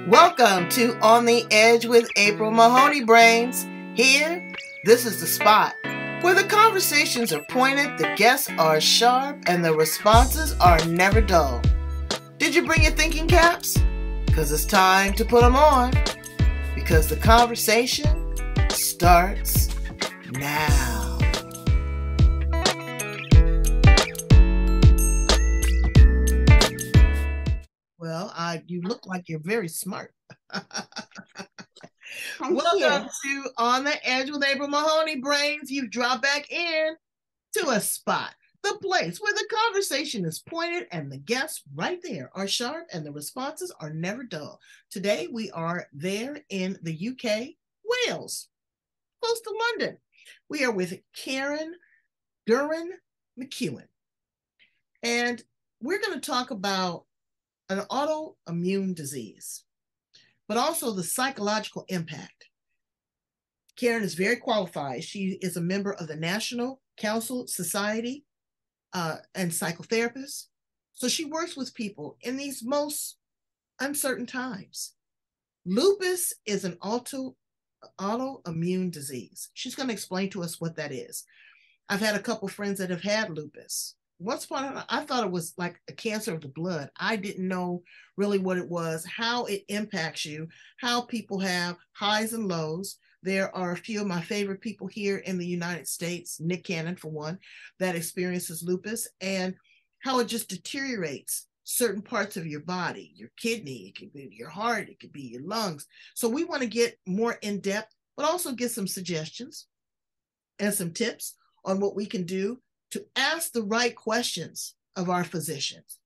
Welcome to On the Edge with April Mahoney Brains. Here, this is the spot where the conversations are pointed, the guests are sharp, and the responses are never dull. Did you bring your thinking caps? Because it's time to put them on. Because the conversation starts now. Well, you look like you're very smart. Welcome to On the Edge with April Mahoney Brains. You've dropped back in to a spot, the place where the conversation is pointed and the guests right there are sharp and the responses are never dull. Today we are there in the UK, Wales, close to London. We are with Drennan McEwan. And we're going to talk about an autoimmune disease, but also the psychological impact. Karen is very qualified. She is a member of the National Council Society and Psychotherapist. So she works with people in these most uncertain times. Lupus is an autoimmune disease. She's going to explain to us what that is. I've had a couple friends that have had lupus. Once upon a time, I thought it was like a cancer of the blood. I didn't know really what it was, how it impacts you, how people have highs and lows. There are a few of my favorite people here in the United States, Nick Cannon for one, that experiences lupus, and how it just deteriorates certain parts of your body, your kidney, it could be your heart, it could be your lungs. So we want to get more in depth, but also get some suggestions and some tips on what we can do to ask the right questions of our physicians,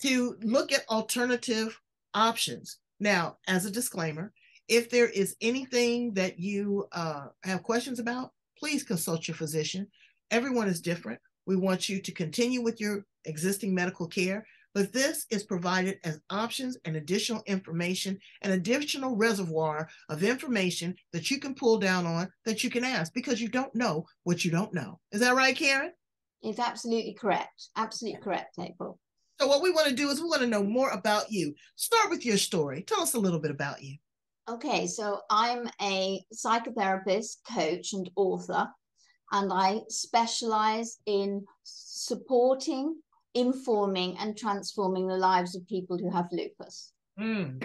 to look at alternative options. Now, as a disclaimer, if there is anything that you have questions about, please consult your physician. Everyone is different. We want you to continue with your existing medical care, but this is provided as options and additional information, an additional reservoir of information that you can pull down on, that you can ask, because you don't know what you don't know. Is that right, Karen? It's absolutely correct. Absolutely correct, April. So what we want to do is we want to know more about you. Start with your story. Tell us a little bit about you. Okay, so I'm a psychotherapist, coach, and author, and I specialize in supporting, informing, and transforming the lives of people who have lupus. And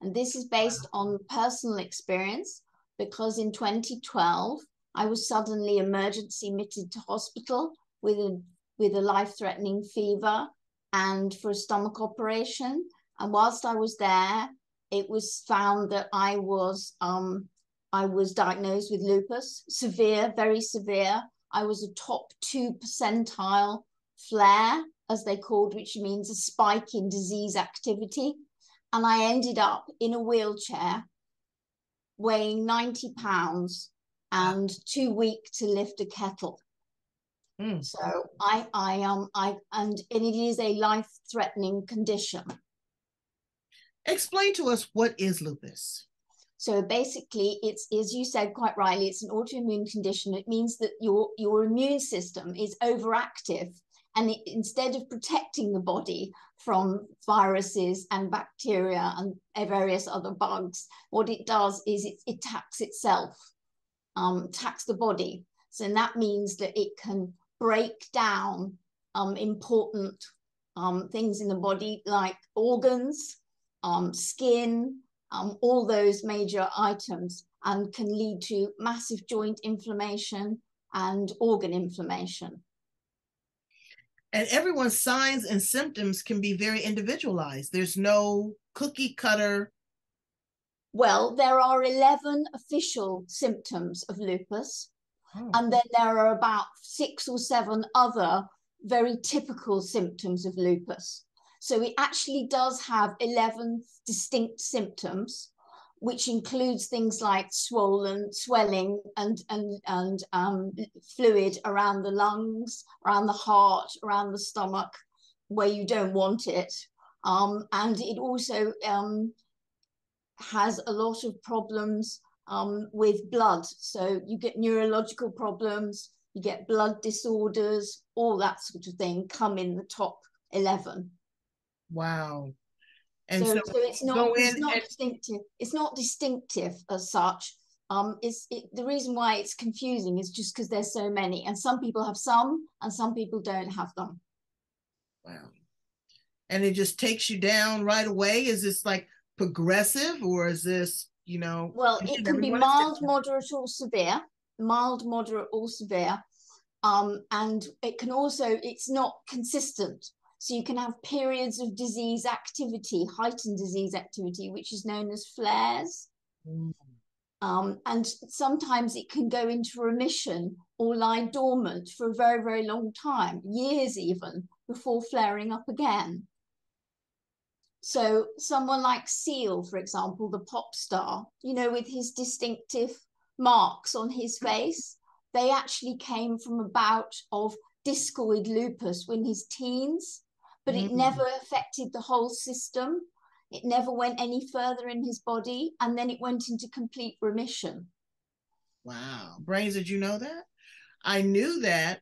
this is based on personal experience, because in 2012, I was suddenly emergency admitted to hospital with a life-threatening fever and for a stomach operation. And whilst I was there, it was found that I was diagnosed with lupus, severe, very severe. I was a top 2 percentile flare, as they called, which means a spike in disease activity. And I ended up in a wheelchair weighing 90 pounds and too weak to lift a kettle. So and it is a life-threatening condition. Explain to us, what is lupus? So basically, it's, as you said quite rightly, it's an autoimmune condition. It means that your immune system is overactive, and instead of protecting the body from viruses and bacteria and various other bugs, what it does is it attacks itself. Attacks the body. So that means that it can break down important things in the body, like organs, skin, all those major items, and can lead to massive joint inflammation and organ inflammation. And everyone's signs and symptoms can be very individualized. There's no cookie cutter. Well, there are 11 official symptoms of lupus, and then there are about 6 or 7 other very typical symptoms of lupus. So it actually does have 11 distinct symptoms, which includes things like swelling and fluid around the lungs, around the heart, around the stomach, where you don't want it. And it also has a lot of problems with blood. So you get neurological problems, you get blood disorders, all that sort of thing come in the top 11. Wow. And so it's not go in and distinctive. It's not distinctive as such. The reason why it's confusing is just because there's so many, and some people have some, and some people don't have them. wow. And it just takes you down right away. Is this like progressive, or is this, Well, it can be mild, moderate, or severe. Mild, moderate, or severe. And it can also, it's not consistent. So you can have periods of disease activity, heightened disease activity, which is known as flares. And sometimes it can go into remission or lie dormant for a very, very long time, years even, before flaring up again. So someone like Seal, for example, the pop star, with his distinctive marks on his face, they actually came from a bout of discoid lupus in his teens, but it never affected the whole system. It never went any further in his body, and then it went into complete remission. Wow. Brains, did you know that? I knew that,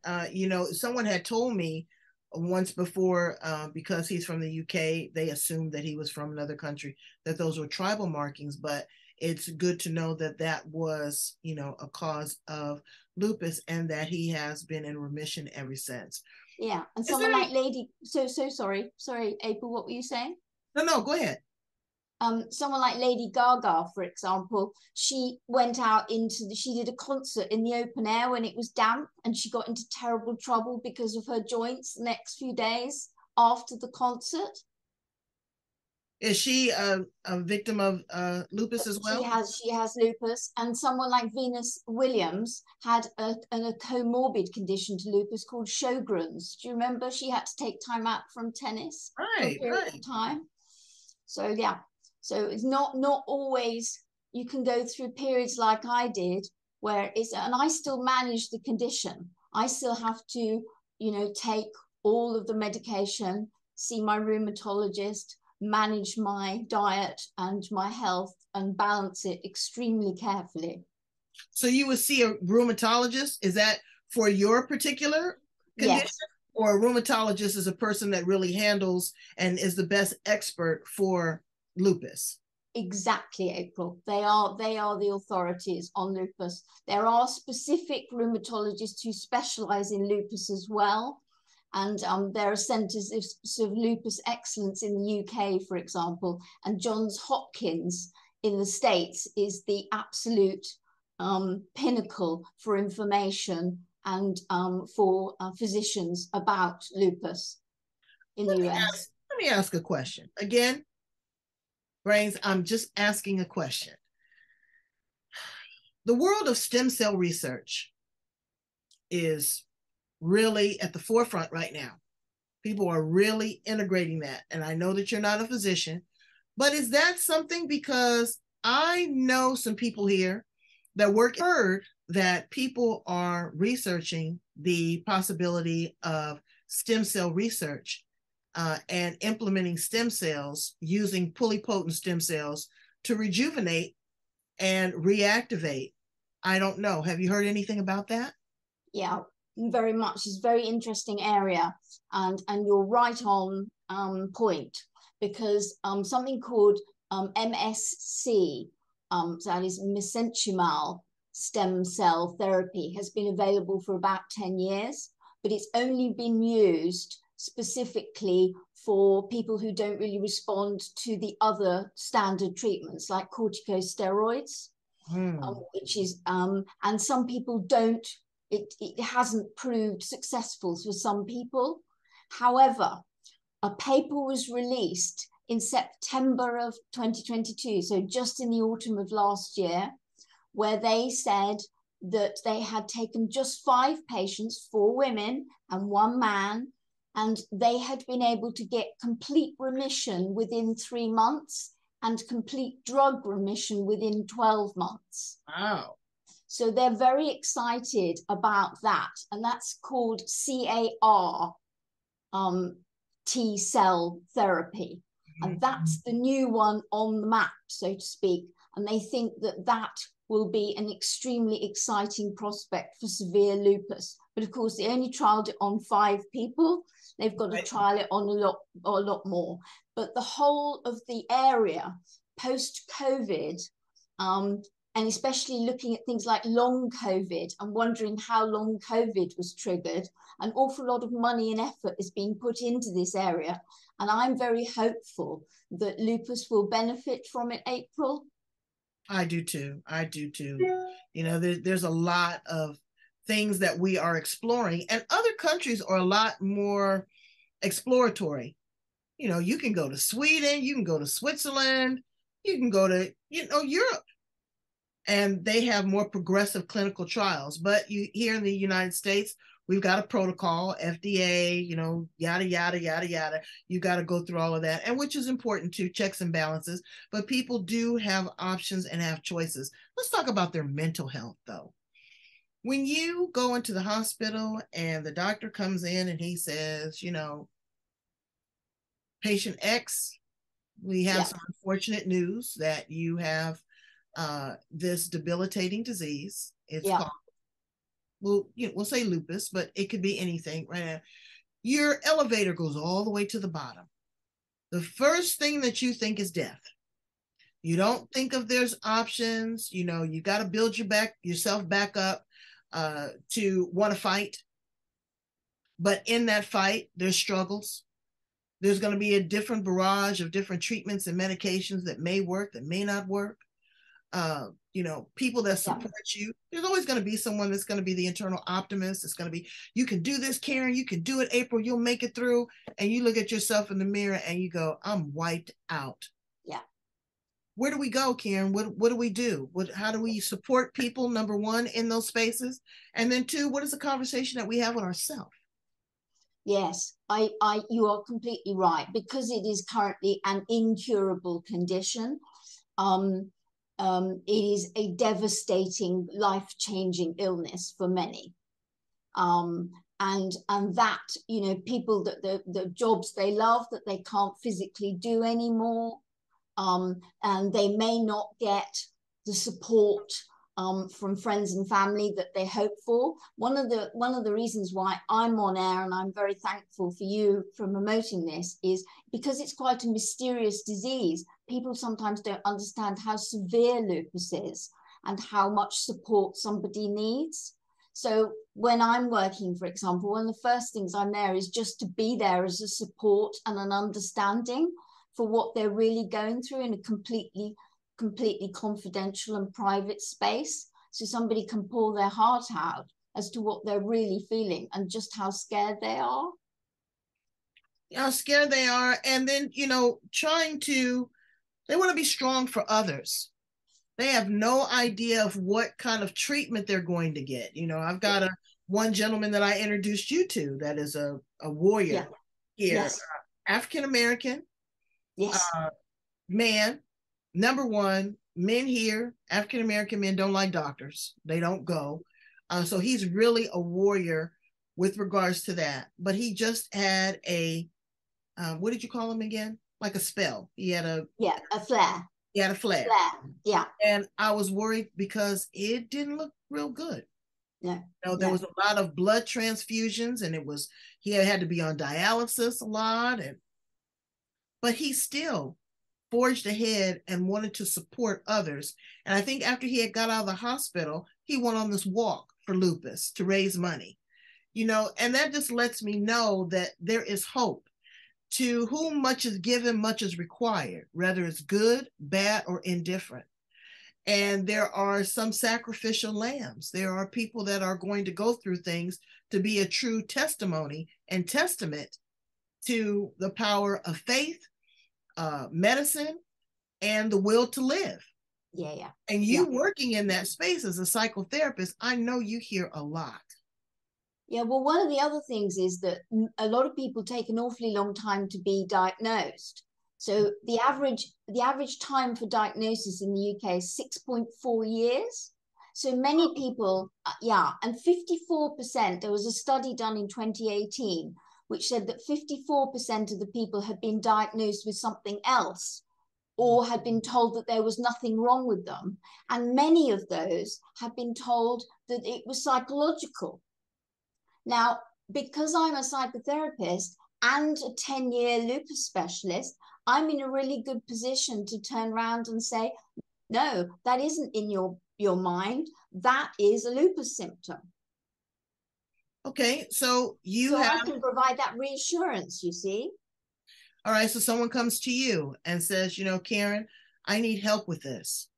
someone had told me once before, because he's from the UK, they assumed that he was from another country, that those were tribal markings, but it's good to know that that was, a cause of lupus, and that he has been in remission ever since. Yeah. And someone like Lady, so sorry, April, what were you saying? No, go ahead. Someone like Lady Gaga, for example, she went out she did a concert in the open air when it was damp, and she got into terrible trouble because of her joints the next few days after the concert. Is she a victim of lupus as well? She has lupus. And someone like Venus Williams had a co-morbid condition to lupus called Sjögren's. Do you remember? She had to take time out from tennis for a period of time. So yeah. So it's not always, you can go through periods like I did where and I still manage the condition. I still have to, take all of the medication, see my rheumatologist, manage my diet and my health, and balance it extremely carefully. So you would see a rheumatologist? Is that for your particular condition? Yes. Or a rheumatologist is a person that really handles and is the best expert for lupus? Exactly, April. They are the authorities on lupus. There are specific rheumatologists who specialize in lupus as well. And there are centers of lupus excellence in the UK, for example, and Johns Hopkins in the States is the absolute pinnacle for information and for physicians about lupus in the US. Let me ask a question. Again, Brains, I'm just asking a question. The world of stem cell research is really at the forefront right now. People are really integrating that. And I know that you're not a physician, but is that something, because I know some people here that heard that people are researching the possibility of stem cell research and implementing stem cells, using pluripotent stem cells to rejuvenate and reactivate. I don't know. Have you heard anything about that? Yeah, very much. It's a very interesting area, and you're right on point, because something called MSC, so that is mesenchymal stem cell therapy, has been available for about 10 years, but it's only been used specifically for people who don't really respond to the other standard treatments like corticosteroids, which is, and some people don't, it hasn't proved successful for some people. However, a paper was released in September of 2022, so just in the autumn of last year, where they said that they had taken just 5 patients, 4 women and 1 man, and they had been able to get complete remission within 3 months and complete drug remission within 12 months. Wow. So they're very excited about that. And that's called CAR T cell therapy. And that's the new one on the map, so to speak. And they think that that will be an extremely exciting prospect for severe lupus. But of course, they only trialed it on 5 people. They've got to trial it on a lot more. But the whole of the area post-COVID, and especially looking at things like long COVID and wondering how long COVID was triggered, an awful lot of money and effort is being put into this area. And I'm very hopeful that lupus will benefit from it, April. I do too. I do too. You know, there's a lot of things that we are exploring, and other countries are a lot more exploratory. You know, you can go to Sweden, you can go to Switzerland, you can go to, Europe, and they have more progressive clinical trials. But here in the United States, we've got a protocol, FDA, yada, yada, yada, yada. You got to go through all of that, and which is important too, checks and balances. But people do have options and have choices. Let's talk about their mental health, though. When you go into the hospital and the doctor comes in and he says, patient X, we have some unfortunate news that you have this debilitating disease. It's called, we'll say lupus, but it could be anything right now. Your elevator goes all the way to the bottom. The first thing that you think is death. You don't think of there's options. You got to build yourself back up to want to fight. But in that fight, there's struggles. There's going to be a different barrage of different treatments and medications that may work, that may not work. People that support you. There's always going to be someone that's going to be the internal optimist. It's going to be, you can do this, Karen, you can do it, April, you'll make it through. And you look at yourself in the mirror and you go, I'm wiped out. Yeah. Where do we go, Karen? What do we do? How do we support people, number one, in those spaces? And then two, what is the conversation that we have with ourselves? Yes, you are completely right. Because it is currently an incurable condition, it is a devastating, life-changing illness for many. And that, people that the jobs they love that they can't physically do anymore, and they may not get the support from friends and family that they hope for. One of the reasons why I'm on air, and I'm very thankful for you for promoting this, is because it's quite a mysterious disease. People sometimes don't understand how severe lupus is and how much support somebody needs. So when I'm working, for example, one of the first things I'm there is just to be there as a support and an understanding for what they're really going through in a completely confidential and private space, so somebody can pour their heart out as to what they're really feeling and just how scared they are. How scared they are, and then they want to be strong for others. They have no idea of what kind of treatment they're going to get. I've got one gentleman that I introduced you to that is a warrior here, yes. African American, yes, man. Number one, men here, African American men don't like doctors. They don't go. So he's really a warrior with regards to that. But he just had a, what did you call him again? Like a spell. He had a flare. He had a flare. Yeah. And I was worried because it didn't look real good. No. There was a lot of blood transfusions, and he had to be on dialysis a lot. But he still forged ahead and wanted to support others. And I think after he had got out of the hospital, he went on this walk for lupus to raise money, and that just lets me know that there is hope. To whom much is given, much is required, whether it's good, bad, or indifferent. And there are some sacrificial lambs. There are people that are going to go through things to be a true testimony and testament to the power of faith, medicine, and the will to live. Yeah. And you working in that space as a psychotherapist, I know you hear a lot. Yeah, well, one of the other things is that a lot of people take an awfully long time to be diagnosed. So the average time for diagnosis in the UK is 6.4 years. So many people, and 54%, there was a study done in 2018, which said that 54% of the people had been diagnosed with something else or had been told that there was nothing wrong with them. And many of those had been told that it was psychological. Now, because I'm a psychotherapist, and a 10-year lupus specialist, I'm in a really good position to turn around and say, no, that isn't in your mind. That is a lupus symptom. Okay, so I can provide that reassurance, you see. All right, so someone comes to you and says, you know, Karen, I need help with this.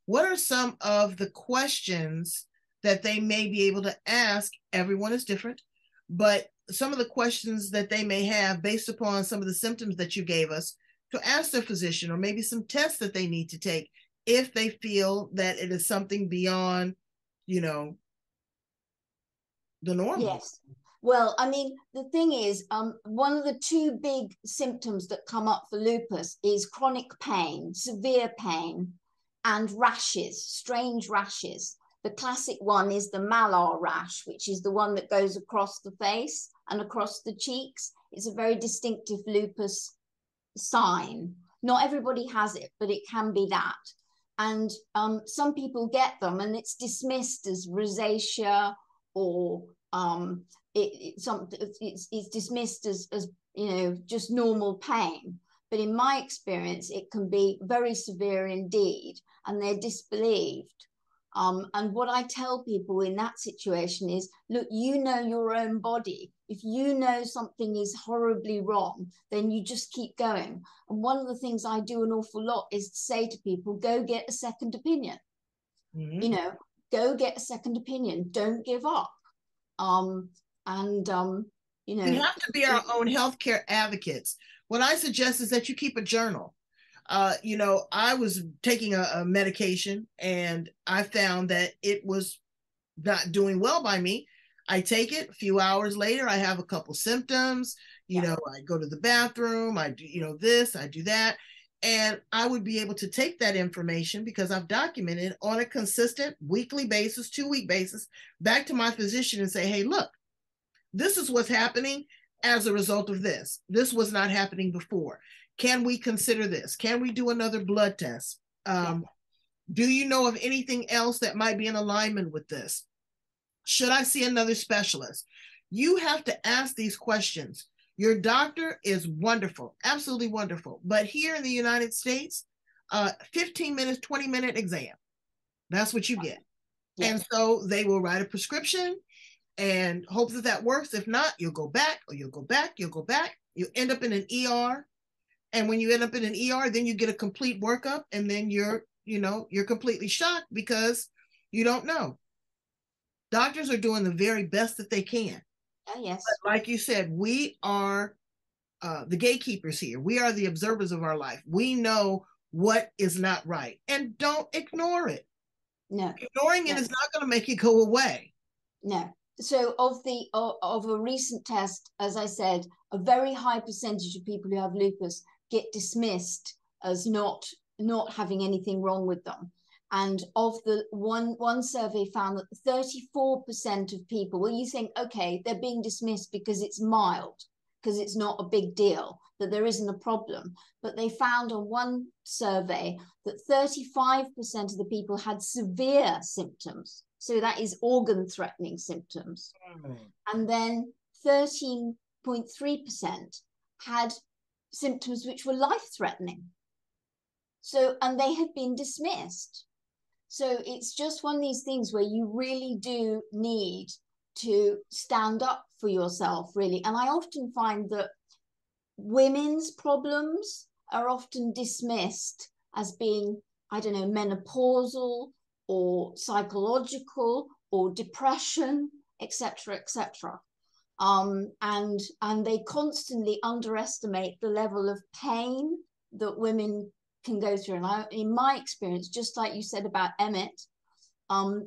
What are some of the questions that they may be able to ask? Everyone is different, but some of the questions that they may have based upon some of the symptoms that you gave us to ask their physician, or maybe some tests that they need to take if they feel that it is something beyond, you know, the normal. Yes. Well, I mean, the thing is, one of the two big symptoms that come up for lupus is chronic pain, severe pain, and rashes, strange rashes. The classic one is the malar rash, which is the one that goes across the face and across the cheeks. It's a very distinctive lupus sign. Not everybody has it, but it can be that. And some people get them and it's dismissed as rosacea, or it's dismissed as you know, just normal pain. But in my experience, it can be very severe indeed, and they're disbelieved. And what I tell people in that situation is, look, you know your own body. If you know something is horribly wrong, then you just keep going. And one of the things I do an awful lot is to say to people, go get a second opinion. Mm-hmm. You know, go get a second opinion. Don't give up. You know, we have to be our own healthcare advocates. What I suggest is that you keep a journal. You know, I was taking a medication and I found that it was not doing well by me. I take it, a few hours later, I have a couple symptoms, you know, I go to the bathroom, I do, you know, this, I do that. And I would be able to take that information, because I've documented on a consistent weekly basis, 2-week basis, back to my physician and say, hey, look, this is what's happening as a result of this. This was not happening before. Can we consider this? Can we do another blood test? Do you know of anything else that might be in alignment with this? Should I see another specialist? You have to ask these questions. Your doctor is wonderful, absolutely wonderful. But here in the United States, 15 minutes, 20-minute exam. That's what you get. Yeah. And so they will write a prescription and hope that that works. If not, you'll go back, or you'll go back, you'll go back. You end up in an ER. And when you end up in an ER, then you get a complete workup, and then you're completely shocked because you don't know. Doctors are doing the very best that they can. Yes. But like you said, we are the gatekeepers here. We are the observers of our life. We know what is not right, and don't ignore it. No. Ignoring it is not going to make it go away. No. So of a recent test, as I said, a very high percentage of people who have lupus get dismissed as not having anything wrong with them. And of the one survey found that 34% of people, well, you think, okay, they're being dismissed because it's mild, because it's not a big deal, that there isn't a problem. But they found on one survey that 35% of the people had severe symptoms. So that is organ-threatening symptoms. And then 13.3% had symptoms which were life-threatening. So, and they had been dismissed. So it's just one of these things where you really do need to stand up for yourself, really. And I often find that women's problems are often dismissed as being, I don't know, menopausal or psychological or depression, etc., etc. And they constantly underestimate the level of pain that women can go through. And in my experience, just like you said about Emmett,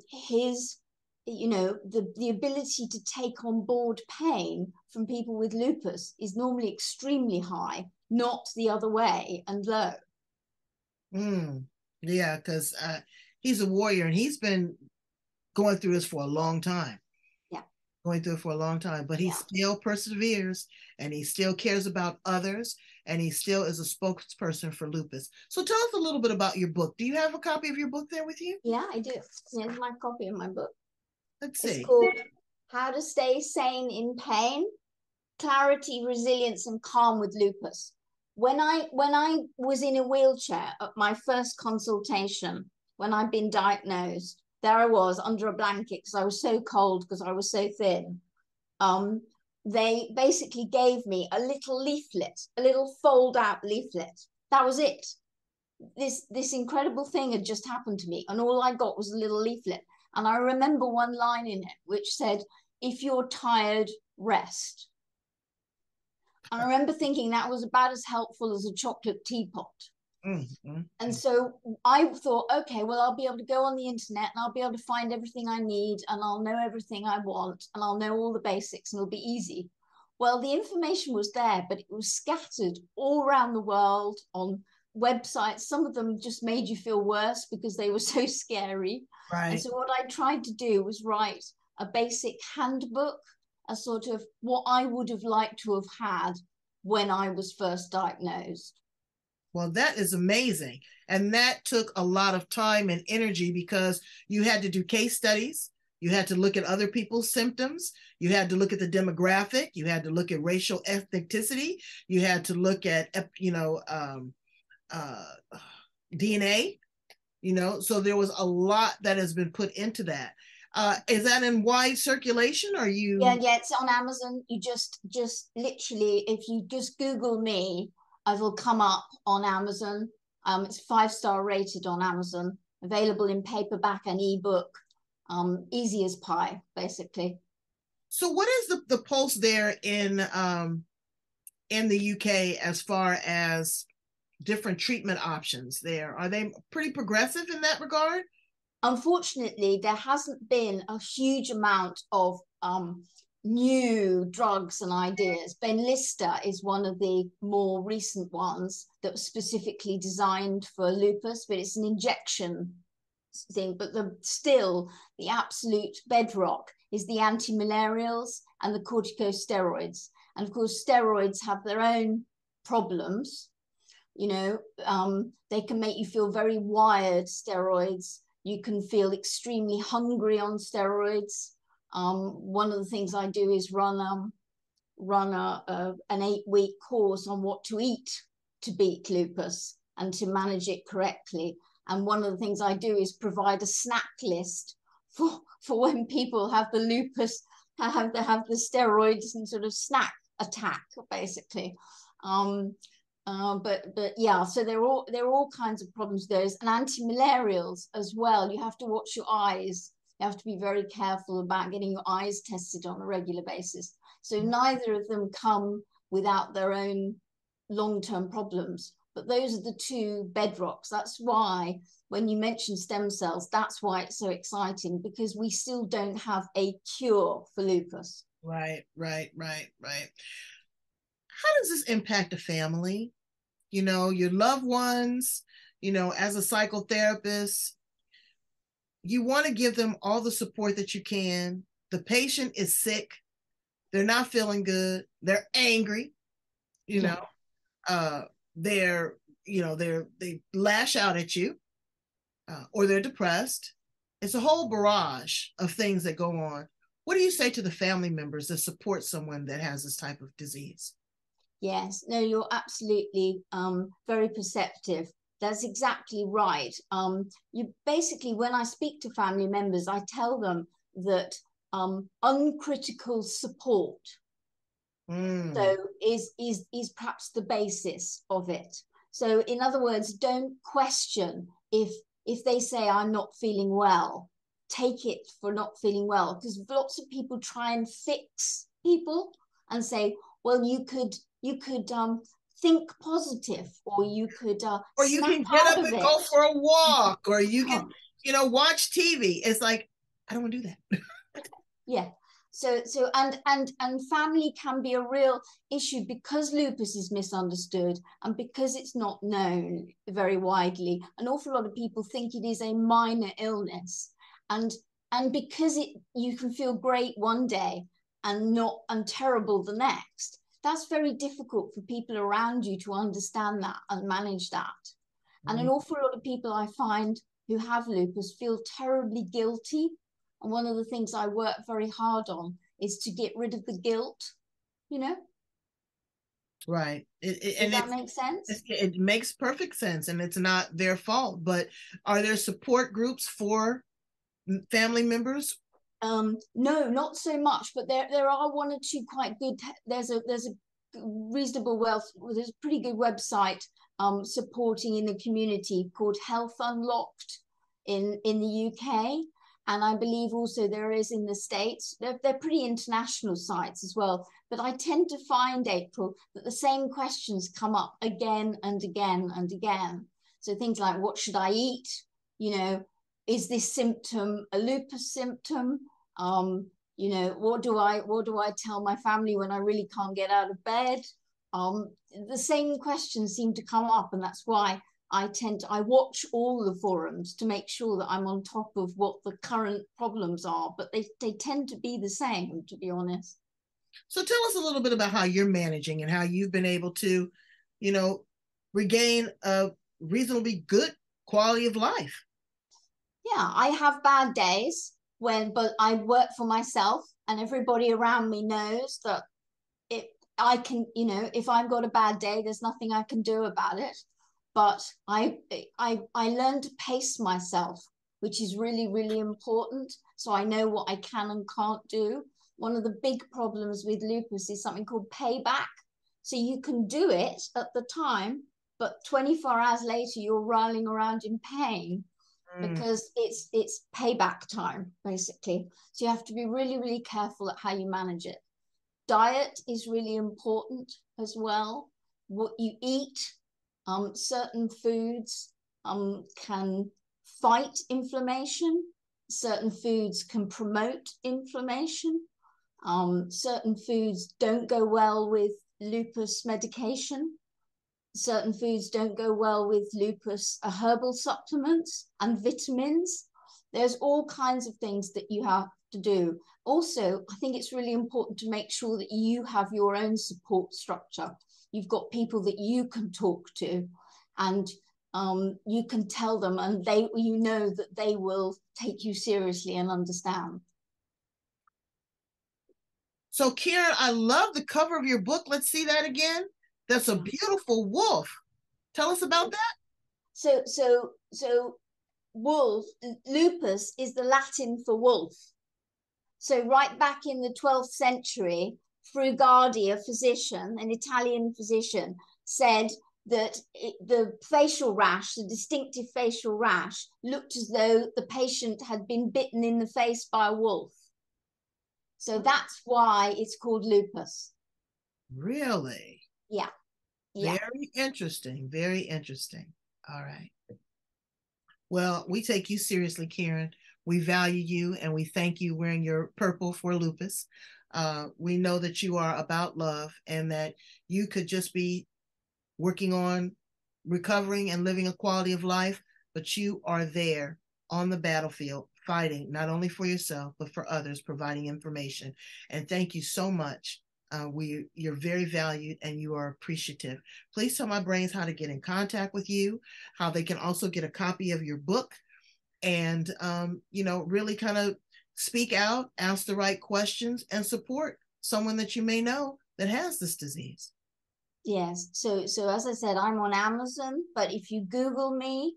his, you know, the ability to take on board pain from people with lupus is normally extremely high, not the other way and low. Yeah, because he's a warrior, and he's been going through this for a long time. Going through it for a long time, but he still perseveres, and he still cares about others, and he still is a spokesperson for lupus. So tell us a little bit about your book. Do you have a copy of your book there with you? Yeah, I do. Here's my copy of my book. Let's see. It's called How to Stay Sane in Pain. clarity, resilience, and calm with lupus. When I was in a wheelchair at my first consultation, when I'd been diagnosed, there I was under a blanket because I was so cold because I was so thin. They basically gave me a little leaflet, a little fold out leaflet. That was it. This incredible thing had just happened to me, and all I got was a little leaflet. And I remember one line in it which said, "If you're tired, rest." And I remember thinking that was about as helpful as a chocolate teapot. And so I thought, okay, well, I'll be able to go on the internet and I'll be able to find everything I need and I'll know everything I want and I'll know all the basics and it'll be easy. Well, the information was there, but it was scattered all around the world on websites. Some of them just made you feel worse because they were so scary. Right. And so what I tried to do was write a basic handbook, a sort of what I would have liked to have had when I was first diagnosed. Well, that is amazing. And that took a lot of time and energy because you had to do case studies. You had to look at other people's symptoms. You had to look at the demographic. You had to look at racial ethnicity. You had to look at, DNA, so there was a lot that has been put into that. Is that in wide circulation? Or you? Yeah, it's on Amazon. You just literally, if you just Google me, it'll come up on Amazon. It's 5-star rated on Amazon, available in paperback and ebook, easy as pie, basically. So what is the pulse there in the UK as far as different treatment options there? Are they pretty progressive in that regard? Unfortunately, there hasn't been a huge amount of new drugs and ideas. Benlysta is one of the more recent ones that was specifically designed for lupus, but it's an injection thing. But still, the absolute bedrock is the antimalarials and the corticosteroids. And of course, steroids have their own problems. They can make you feel very wired, steroids. You can feel extremely hungry on steroids. One of the things I do is run an 8-week course on what to eat to beat lupus and to manage it correctly. And one of the things I do is provide a snack list for when people have the lupus, have the steroids and sort of snack attack, basically. But yeah, so there are all kinds of problems with those, and antimalarials as well. You have to watch your eyes. You have to be very careful about getting your eyes tested on a regular basis. So neither of them come without their own long-term problems. But those are the two bedrocks. That's why when you mention stem cells, that's why it's so exciting, because we still don't have a cure for lupus. Right. How does this impact a family? Your loved ones, as a psychotherapist, you want to give them all the support that you can. The patient is sick. They're not feeling good. They're angry. They lash out at you, or they're depressed. It's a whole barrage of things that go on. What do you say to the family members that support someone that has this type of disease? Yes, no, you're absolutely very perceptive. That's exactly right. You basically, when I speak to family members, I tell them that uncritical support so is perhaps the basis of it. So in other words, don't question if they say I'm not feeling well, take it for not feeling well, because lots of people try and fix people and say, well, you could think positive, or you could or you can get up and go for a walk, or you can watch TV. It's like, I don't want to do that. Yeah. So and family can be a real issue because lupus is misunderstood and because it's not known very widely. An awful lot of people think it is a minor illness, and because you can feel great one day and terrible the next. That's very difficult for people around you to understand that and manage that. And an awful lot of people I find who have lupus feel terribly guilty. And one of the things I work very hard on is to get rid of the guilt. you know. Right. Does that make sense? It makes perfect sense, and it's not their fault. But are there support groups for family members? No, not so much, but there are one or two quite good. There's a reasonable wealth. There's a pretty good website supporting in the community called Health Unlocked in the UK, and I believe also there is in the States. They're pretty international sites as well. But I tend to find, April, that the same questions come up again and again and again. So things like, what should I eat? You know, is this symptom a lupus symptom? You know, what do I tell my family when I really can't get out of bed? The same questions seem to come up, and that's why I watch all the forums to make sure that I'm on top of what the current problems are, but they tend to be the same, to be honest. So tell us a little bit about how you're managing and how you've been able to, you know, regain a reasonably good quality of life. Yeah, I have bad days but I work for myself, and everybody around me knows that I can, you know, if I've got a bad day, there's nothing I can do about it. But I learned to pace myself, which is really, really important. So I know what I can and can't do. One of the big problems with lupus is something called payback. So you can do it at the time, but 24 hours later, you're rolling around in pain because it's payback time, basically. So you have to be really, really careful at how you manage it. Diet is really important as well. What you eat, certain foods can fight inflammation. Certain foods can promote inflammation. Certain foods don't go well with lupus medication. Certain foods don't go well with lupus herbal supplements and vitamins. There's all kinds of things that you have to do. Also, I think it's really important to make sure that you have your own support structure. You've got people that you can talk to, and you can tell them, and you know that they will take you seriously and understand. So, Karen, I love the cover of your book. Let's see that again. That's a beautiful wolf. Tell us about that. So wolf, lupus is the Latin for wolf. So right back in the 12th century, Frugardi, a physician, an Italian physician, said that the facial rash, the distinctive facial rash, looked as though the patient had been bitten in the face by a wolf. So that's why it's called lupus. Really? Yeah. Very interesting. Very interesting. All right. Well, we take you seriously, Karen. We value you, and we thank you wearing your purple for lupus. We know that you are about love, and that you could just be working on recovering and living a quality of life, but you are there on the battlefield fighting not only for yourself, but for others, providing information. And thank you so much. You're very valued, and you are appreciative. Please tell my brains how to get in contact with you, how they can also get a copy of your book, and really kind of speak out, ask the right questions, and support someone that you may know that has this disease. Yes. So as I said, I'm on Amazon, but if you Google me,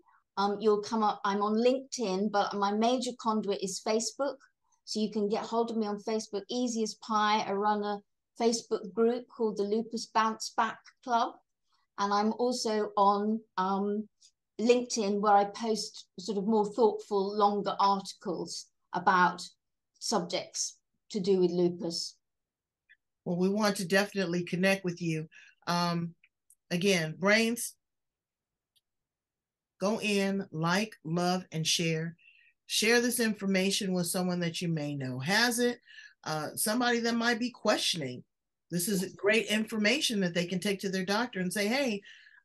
you'll come up. I'm on LinkedIn, but my major conduit is Facebook. So you can get hold of me on Facebook, easy as pie. I run a Facebook group called the Lupus Bounce Back Club. And I'm also on LinkedIn, where I post sort of more thoughtful, longer articles about subjects to do with lupus. Well, we want to definitely connect with you. Again, brains, go in, like, love, and share. Share this information with someone that you may know has it, somebody that might be questioning. This is great information that they can take to their doctor and say, hey,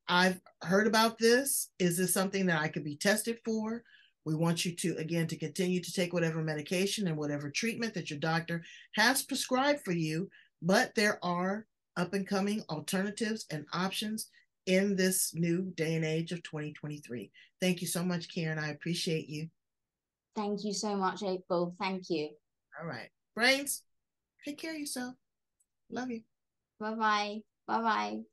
I've heard about this. Is this something that I could be tested for? We want you to, again, to continue to take whatever medication and whatever treatment that your doctor has prescribed for you, but there are up and coming alternatives and options in this new day and age of 2023. Thank you so much, Karen. I appreciate you. Thank you so much, April. Thank you. All right. Brains, take care of yourself. Love you. Bye bye. Bye bye.